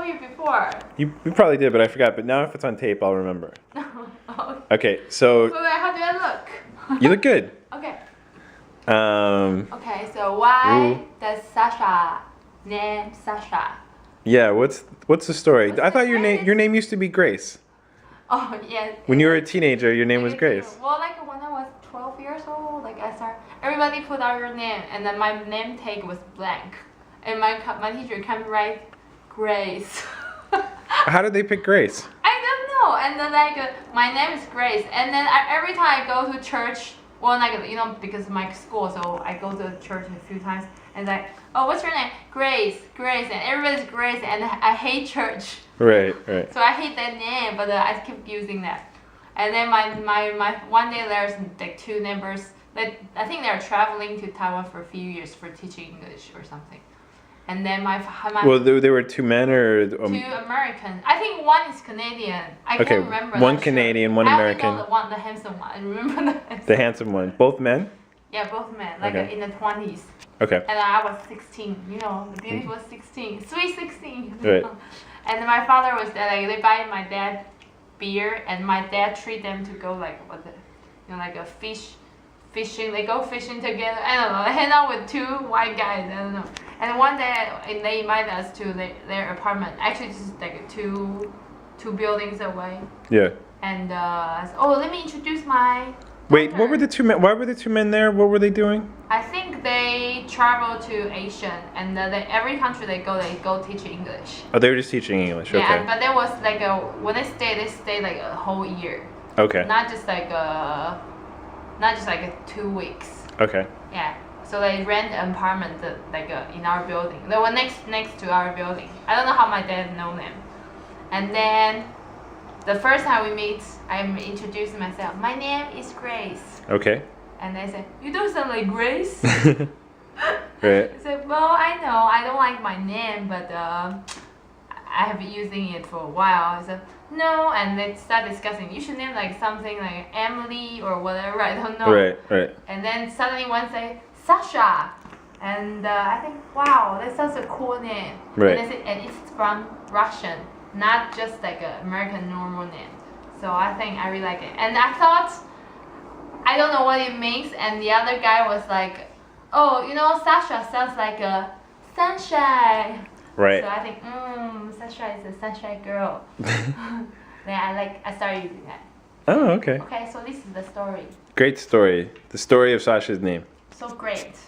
You before. You probably did, but I forgot. But now if it's on tape, I'll remember. Okay. Okay, so Wait, how do I look? you look good. Okay. Okay, so why does Sasha name Sasha? Yeah, what's the story? What's I thought the your name used to be Grace. Oh yeah. When you were a teenager, your name was Grace. Well, like when I was 12 years old, like everybody put out your name, and then my name tag was blank, and my teacher can write Grace. How did they pick Grace? I don't know. And then my name is Grace, and then every time I go to church, well, because of my school, so I go to church a few times, and oh, what's your name? Grace, and everybody's Grace, and I hate church. Right. So I hate that name, but I keep using that. And then my one day there's like two neighbors that I think they're traveling to Taiwan for a few years for teaching English or something. And then my well, there were two men or two Americans. I think one is Canadian. I can't remember. One Canadian, sure. one American. I only know the handsome one. I remember the handsome one. Both men? Yeah, both men, in the 20s. Okay. And I was 16. The beautiful 16, sweet 16. Right. And my father was there. They buy my dad beer, and my dad treat them to go a fishing. They go fishing together. I don't know. They hang out with two white guys. I don't know. And one day they invite us to their apartment. Actually, just like two buildings away. Yeah. And let me introduce my. Wait, daughter. what were the two men? Why were the two men there? What were they doing? I think they travel to Asia, and every country they go teach English. Oh, they were just teaching English. Okay. Yeah, but there was when they stay like a whole year. Okay. Not just like 2 weeks. Okay. Yeah. So they rent an apartment in our building. They were next to our building. I don't know how my dad know them. And then the first time we meet, I'm introducing myself. My name is Grace. Okay. And they said, "You don't sound like Grace." Right. I said, "Well, I know I don't like my name, but I have been using it for a while." I said, "No," and they start discussing. You should name like something like Emily or whatever. I don't know. Right. And then suddenly one say Sasha, and I think, wow, that sounds a cool name. Right. And it's from Russian, not just like an American normal name. So I think I really like it. And I thought, I don't know what it means. And the other guy was like, "Oh, Sasha sounds like a sunshine." Right. So I think, Sasha is a sunshine girl. Then I started using that. Oh, okay. Okay, so this is the story. Great story. The story of Sasha's name. So great.